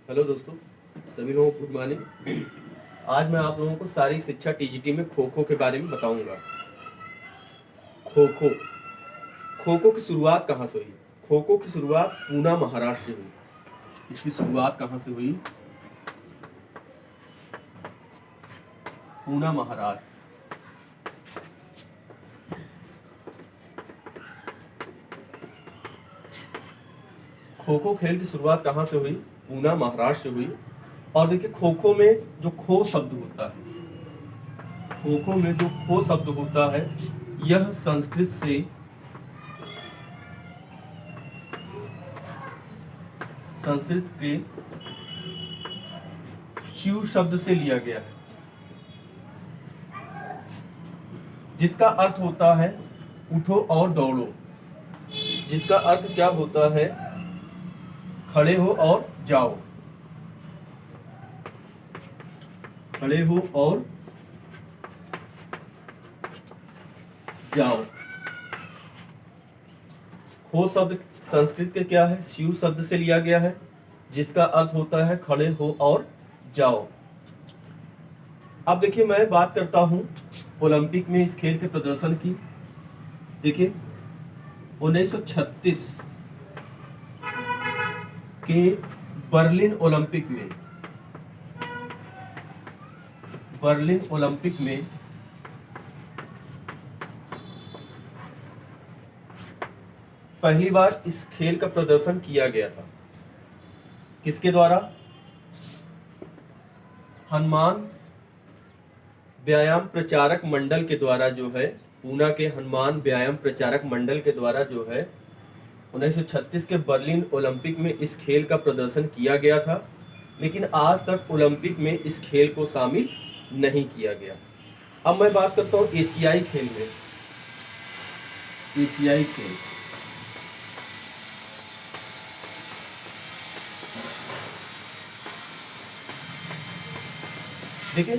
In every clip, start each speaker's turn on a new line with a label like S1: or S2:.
S1: Hello दोस्तों, सभी लोगों को गुड मॉर्निंग। आज मैं आप लोगों को सारी शिक्षा टीजीटी में खो खो के बारे में बताऊंगा। खो खो खो खो की शुरुआत कहाँ से हुई? खो खो की शुरुआत पूना महाराष्ट्र से हुई। इसकी शुरुआत कहाँ से हुई? पूना महाराष्ट्र। खो खो खेल की शुरुआत कहाँ से हुई? पूना महाराष्ट्र से हुई। और देखिए, खो खो में जो खो शब्द होता है, खो खो में जो खो शब्द होता है, यह संस्कृत के शिव शब्द से लिया गया है, जिसका अर्थ होता है उठो और दौड़ो। जिसका अर्थ क्या होता है? खड़े हो और जाओ। खड़े हो और जाओ। खो शब्द संस्कृत के क्या है? शिव शब्द से लिया गया है, जिसका अर्थ होता है खड़े हो और जाओ। अब देखिए, मैं बात करता हूं ओलंपिक में इस खेल के प्रदर्शन की। देखिए, 1936 के बर्लिन ओलंपिक में पहली बार इस खेल का प्रदर्शन किया गया था। किसके द्वारा? हनुमान व्यायाम प्रचारक मंडल के द्वारा जो है, पूना के हनुमान व्यायाम प्रचारक मंडल के द्वारा जो है 1936 के बर्लिन ओलंपिक में इस खेल का प्रदर्शन किया गया था। लेकिन आज तक ओलंपिक में इस खेल को शामिल नहीं किया गया। अब मैं बात करता हूँ एशियाई खेल में। एशियाई खेल, देखिए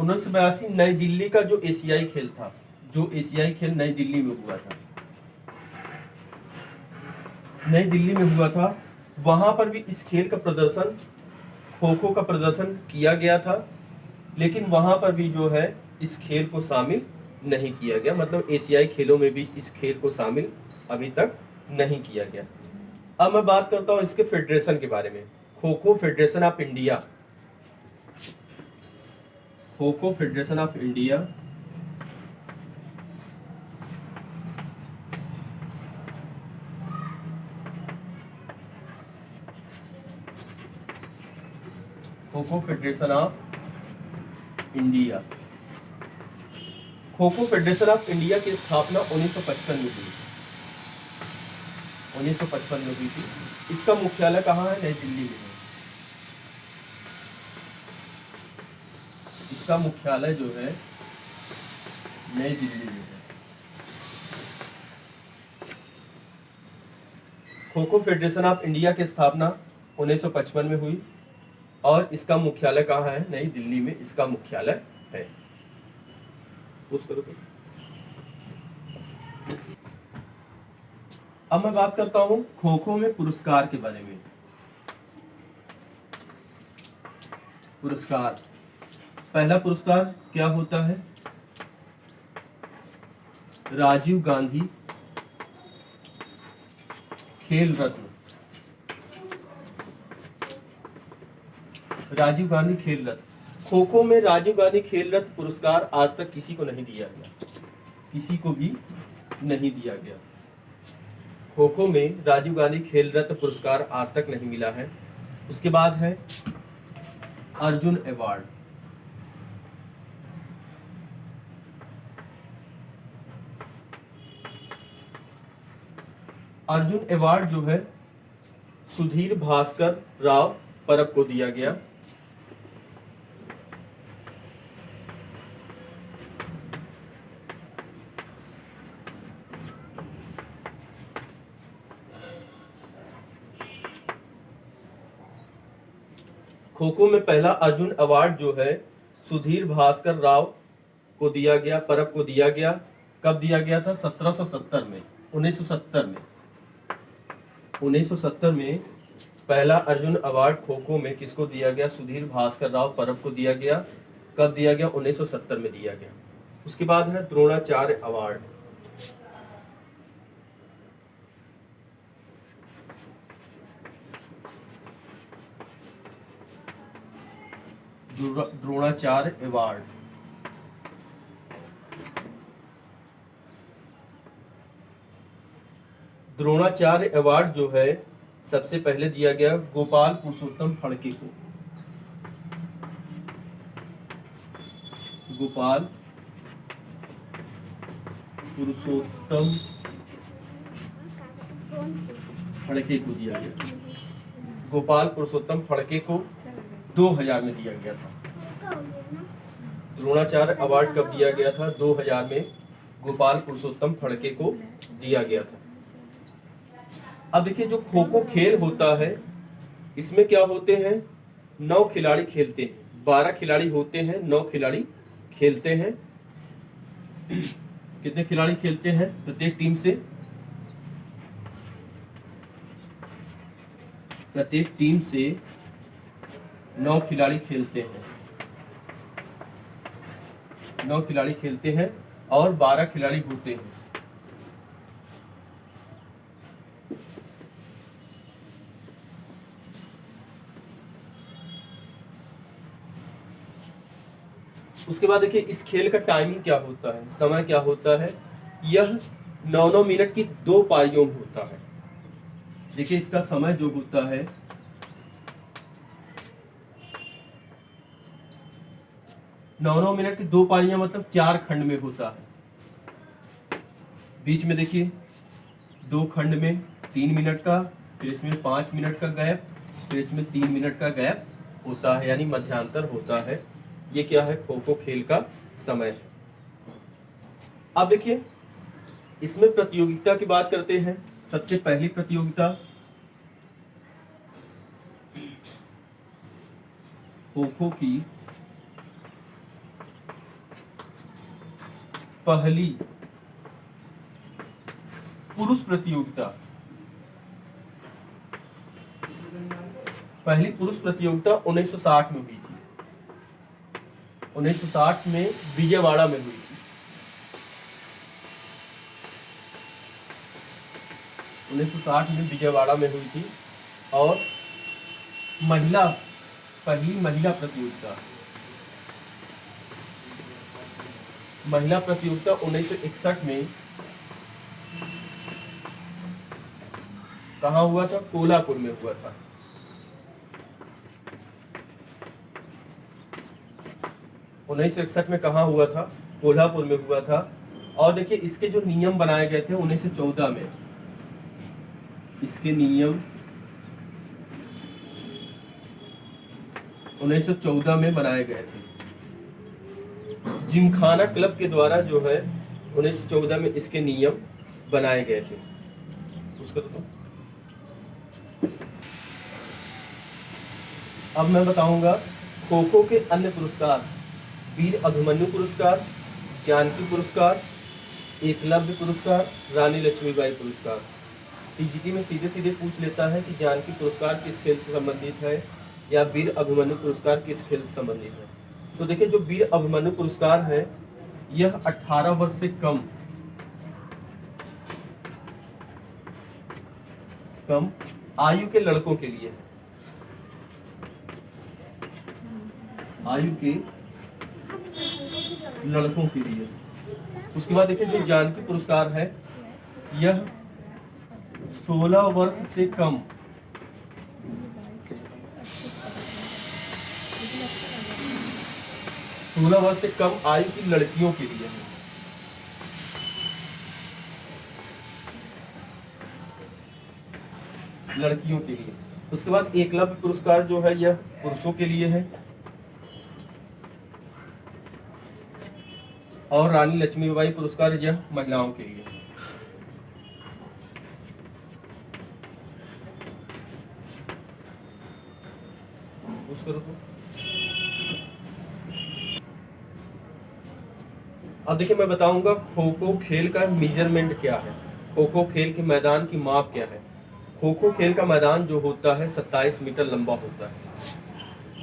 S1: 1982 नई दिल्ली का जो एशियाई खेल था, जो एशियाई खेल नई दिल्ली में हुआ था, नई दिल्ली में हुआ था, वहां पर भी इस खेल का प्रदर्शन, खो खो का प्रदर्शन किया गया था। लेकिन वहां पर भी जो है इस खेल को शामिल नहीं किया गया। मतलब एशियाई खेलों में भी इस खेल को शामिल अभी तक नहीं किया गया। अब मैं बात करता हूं इसके फेडरेशन के बारे में। Kho kho federation of India, kho kho federation of India kho kho federation of India kho kho federation of India की स्थापना 1955 में हुई। 1955 में हुई थी। इसका मुख्यालय कहाँ है? नई दिल्ली में है। इसका मुख्यालय जो है नई दिल्ली में है। Kho kho federation of India की स्थापना 1955 में हुई और इसका मुख्यालय कहाँ है? नई दिल्ली में इसका मुख्यालय है। अब मैं बात करता हूं खो खो में पुरस्कार के बारे में। पुरस्कार, पहला पुरस्कार क्या होता है? राजीव गांधी खेल रत्न। राजीव गांधी खेल रत्न। खो खो में राजीव गांधी खेल रत्न पुरस्कार आज तक किसी को नहीं दिया गया, किसी को भी नहीं दिया गया। खो खो में राजीव गांधी खेल रत्न पुरस्कार आज तक नहीं मिला है। उसके बाद है अर्जुन अवार्ड। अर्जुन अवार्ड जो है सुधीर भास्कर राव परब को दिया गया। खो खो में पहला अर्जुन अवार्ड जो है सुधीर भास्कर राव को दिया गया, परब को दिया गया। कब दिया गया था? 1770 में, 1970 में। 1970 में पहला अर्जुन अवार्ड खो खो में किसको दिया गया? सुधीर भास्कर राव परब को दिया गया। कब दिया गया? 1970 में दिया गया। उसके बाद है Dronacharya award. Dronacharya award Dronacharya award जो है सबसे पहले दिया गया गोपाल पुरुषोत्तम फड़के को। गोपाल पुरुषोत्तम फड़के को दिया गया। गोपाल पुरुषोत्तम फड़के को 2000 में दिया गया था। द्रोणाचार्य अवार्ड कब दिया गया था? 2000 में गोपाल पुरुषोत्तम फड़के को दिया गया था। अब देखिए जो खो खो खेल होता है इसमें क्या होते हैं? 9 खिलाड़ी खेलते हैं। 12 खिलाड़ी होते हैं, 9 खिलाड़ी खेलते हैं। कितने खिलाड़ी खेलते हैं प्रत्येक टीम से? प्रत्येक टीम से 9 खिलाड़ी खेलते हैं। 9 खिलाड़ी खेलते हैं और 12 खिलाड़ी होते हैं। उसके बाद देखिए इस खेल का टाइमिंग क्या होता है, समय क्या होता है? यह 9-9 मिनट की 2 पारियों में होता है। देखिए इसका समय जो होता है 9-9 मिनट की 2 पारियां, मतलब 4 खंड में होता है। बीच में देखिए 2 खंड में 3 मिनट का, फिर इसमें 5 मिनट का गैप, फिर इसमें 3 मिनट का गैप होता है, यानी मध्यांतर होता है। ये क्या है? खो खो खेल का समय है। अब देखिए इसमें प्रतियोगिता की बात करते हैं। सबसे पहली प्रतियोगिता खो खो की पहली पुरुष प्रतियोगिता। पहली पुरुष प्रतियोगिता 1960 में हुई थी। 1960 में विजयवाड़ा में हुई थी। 1960 में विजयवाड़ा में हुई थी। और पहली महिला प्रतियोगिता 1961 में कहाँ हुआ था? कोल्हापुर में हुआ था। उन्नीस में कहा हुआ था? कोल्हापुर में हुआ था। और देखिए इसके जो नियम बनाए गए थे 1914 में, इसके नियम 1914 में बनाए गए थे। जिमखाना क्लब के द्वारा जो है 1914 में इसके नियम बनाए गए थे। उसको तो अब मैं बताऊंगा खो खो के अन्य पुरस्कार। वीर अभिमन्यु पुरस्कार, जानकी पुरस्कार, एकलव्य पुरस्कार, रानी लक्ष्मीबाई पुरस्कार। टीजीटी में सीधे सीधे पूछ लेता है कि जानकी पुरस्कार किस खेल से संबंधित है या वीर अभिमन्यु पुरस्कार किस खेल से संबंधित है। तो देखिए जो वीर अभिमन्यु पुरस्कार है यह 18 वर्ष से कम आयु के लड़कों के लिए है। आयु के लड़कों के लिए। उसके बाद देखिए जो जानकी पुरस्कार है यह 16 वर्ष से कम आयु की लड़कियों के लिए है। लड़कियों के लिए। उसके बाद एकलव्य पुरस्कार जो है यह पुरुषों के लिए है। और रानी लक्ष्मीबाई पुरस्कार यह महिलाओं के लिए। अब देखिए मैं बताऊंगा खो खो खेल का मेजरमेंट क्या है, खो खो खेल के मैदान की माप क्या है। खो खो खेल का मैदान जो होता है 27 मीटर लंबा होता है।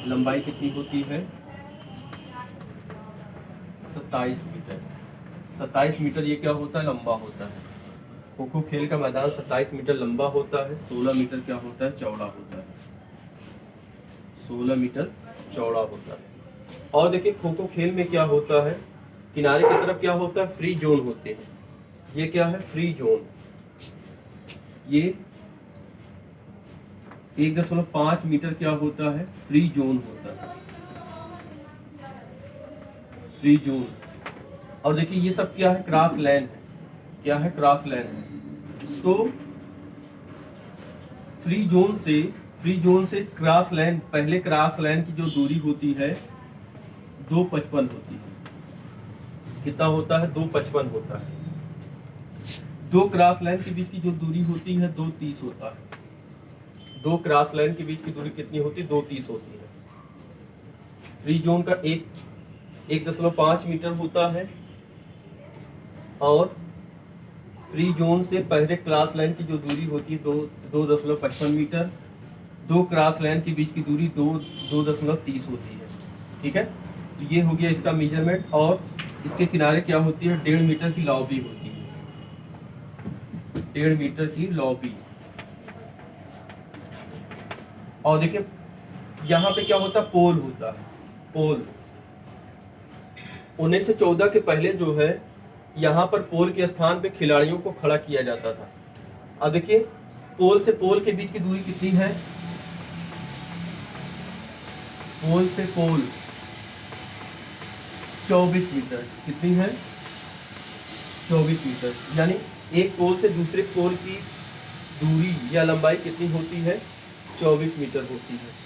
S1: लंबाई कितनी होती है? 27 मीटर। 27 मीटर ये क्या होता है? लंबा होता है। खो खो खेल का मैदान 27 मीटर लंबा होता है, 16 मीटर क्या होता है? चौड़ा होता है। 16 मीटर चौड़ा होता है। और देखिए खो खो खेल में क्या होता है, किनारे की तरफ क्या होता है? फ्री जोन होते हैं। ये क्या है? Free zone. ये 1.5 मीटर क्या होता है? फ्री जोन होता है, फ्री जोन। और देखिए ये सब क्या है? क्रॉस लाइन है। क्या है? क्रॉस लाइन है। तो फ्री जोन से क्रॉस लाइन, पहले क्रॉस लाइन की जो दूरी होती है 2.55 होती है। कितना होता है? 2.55 होता है। दो क्रॉस लाइन के बीच की जो दूरी होती है 2.30 होता है। दो क्रॉस लाइन के बीच की दूरी कितनी होती है? 2.30 होती है। फ्री जोन का 1.5 मीटर होता है, और फ्री जोन से पहले क्रॉस लाइन की जो दूरी होती है 2.55 मीटर। दो क्रॉस लाइन के बीच की दूरी 2.30 होती है। ठीक है, तो ये हो गया इसका मेजरमेंट। और इसके किनारे क्या होती है? 1.5 मीटर की लॉबी होती है। 1.5 मीटर की लॉबी। और देखिए यहाँ पे क्या होता है? पोल होता है। पोल 1914 के पहले जो है यहाँ पर पोल के स्थान पे खिलाड़ियों को खड़ा किया जाता था। अब देखिए पोल से पोल के बीच की दूरी कितनी है? पोल से पोल 24 मीटर। कितनी है? 24 मीटर। यानी एक पोल से दूसरे पोल की दूरी या लंबाई कितनी होती है? 24 मीटर होती है।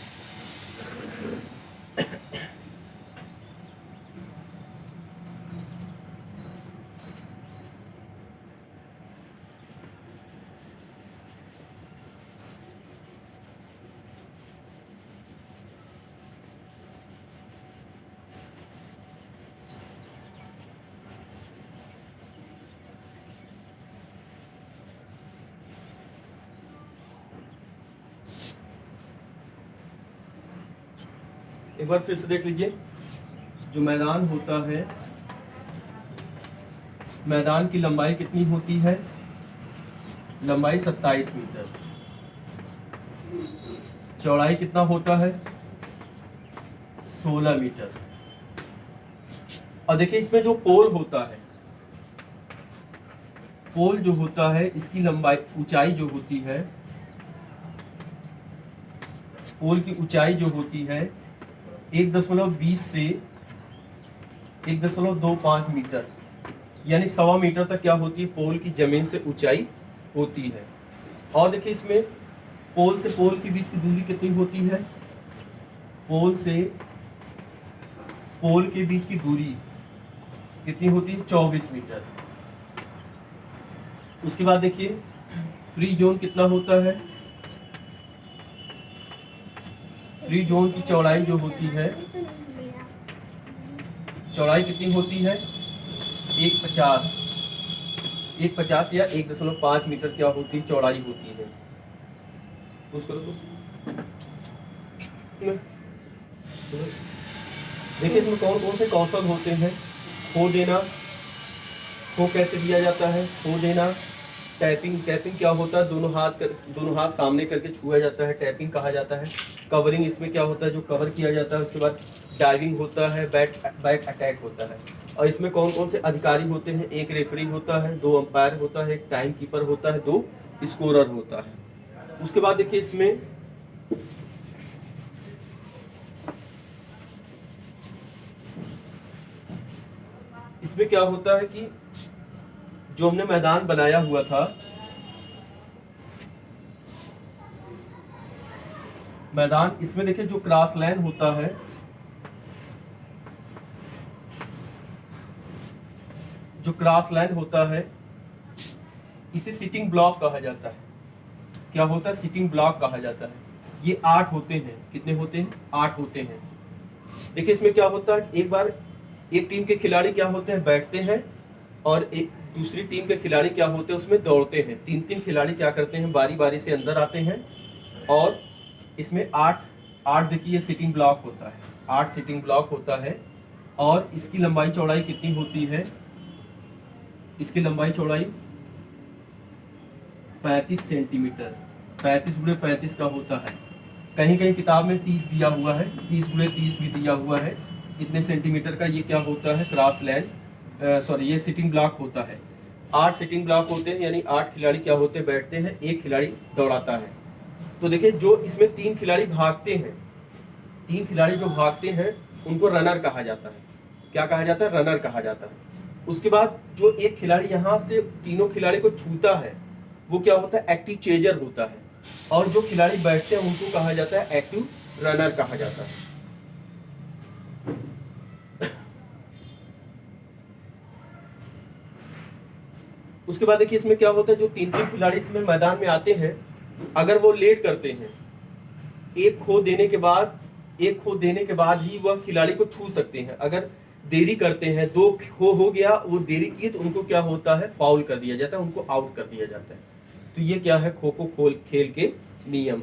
S1: एक बार फिर से देख लीजिए, जो मैदान होता है, मैदान की लंबाई कितनी होती है? लंबाई 27 मीटर। चौड़ाई कितना होता है? 16 मीटर। और देखिए इसमें जो पोल होता है, पोल जो होता है इसकी लंबाई, ऊंचाई जो होती है, पोल की ऊंचाई जो होती है 1.20 से 1.25 मीटर, यानी 1.25 मीटर तक क्या होती है? पोल की जमीन से ऊंचाई होती है। और देखिए इसमें पोल से पोल के बीच की दूरी कितनी होती है? पोल से पोल के बीच की दूरी कितनी होती है? 24 मीटर। उसके बाद देखिए फ्री जोन कितना होता है? फ्री जोन की चौड़ाई जो होती है, चौड़ाई कितनी होती है? 1.50 या 1.5 मीटर क्या होती है? चौड़ाई होती है। उसको देखिए इसमें कौन कौन से कौशल होते हैं? खो देना, खो कैसे दिया जाता है? खो देना। टैपिंग, टैपिंग क्या होता है? दोनों हाथ सामने करके छुआ जाता है, टैपिंग कहा जाता है। कवरिंग, इसमें क्या होता है? जो कवर किया जाता है। उसके बाद डाइविंग होता है, बैक अटैक होता है। और इसमें कौन कौन से अधिकारी होते हैं? एक रेफरी होता है, 2 अंपायर होता है, एक टाइम कीपर होता है, 2 स्कोरर होता है। उसके बाद देखिए इसमें क्या होता है कि जो हमने मैदान बनाया हुआ था, मैदान, इसमें देखिए जो क्रॉस लाइन होता है, जो क्रॉस लाइन होता है इसे सिटिंग ब्लॉक कहा जाता है। क्या होता है? सिटिंग ब्लॉक कहा जाता है। ये 8 होते हैं। कितने होते हैं? 8 होते हैं। देखिए इसमें क्या होता है, एक बार एक टीम के खिलाड़ी क्या होते हैं? बैठते हैं, और दूसरी टीम के खिलाड़ी क्या होते हैं उसमें दौड़ते हैं। 3-3 खिलाड़ी क्या करते हैं, बारी बारी से अंदर आते हैं और इसमें 8 देखिए सिटिंग ब्लॉक होता है, 8 सिटिंग ब्लॉक होता है। और इसकी लंबाई चौड़ाई कितनी होती है, इसकी लंबाई चौड़ाई 35 सेंटीमीटर, 35 × 35 का होता है। कहीं कहीं किताब में 30 दिया हुआ है, 30 × 30 भी दिया हुआ है। इतने सेंटीमीटर का ये क्या होता है, क्रॉस लाइन, सॉरी ये सिटिंग ब्लॉक होता है। 8 सिटिंग ब्लॉक होते हैं, यानी 8 खिलाड़ी क्या होते हैं, बैठते हैं, एक खिलाड़ी दौड़ाता है। तो देखिए जो इसमें 3 खिलाड़ी भागते हैं, 3 खिलाड़ी जो भागते हैं उनको रनर कहा जाता है। क्या कहा जाता है, रनर कहा जाता है। उसके बाद जो एक खिलाड़ी यहाँ से तीनों खिलाड़ी को छूता है वो क्या होता है, एक्टिव चेजर होता है। और जो खिलाड़ी बैठते हैं उनको कहा जाता है एक्टिव रनर कहा जाता है। उसके बाद देखिए इसमें क्या होता है, जो 3-3 खिलाड़ी इसमें मैदान में आते हैं, अगर वो लेट करते हैं, एक खो देने के बाद ही वह खिलाड़ी को छू सकते हैं। अगर देरी करते हैं, 2 खो हो गया, वो देरी किए तो उनको क्या होता है, फाउल कर दिया जाता है, उनको आउट कर दिया जाता है। तो ये क्या है, खो खो खेल के नियम।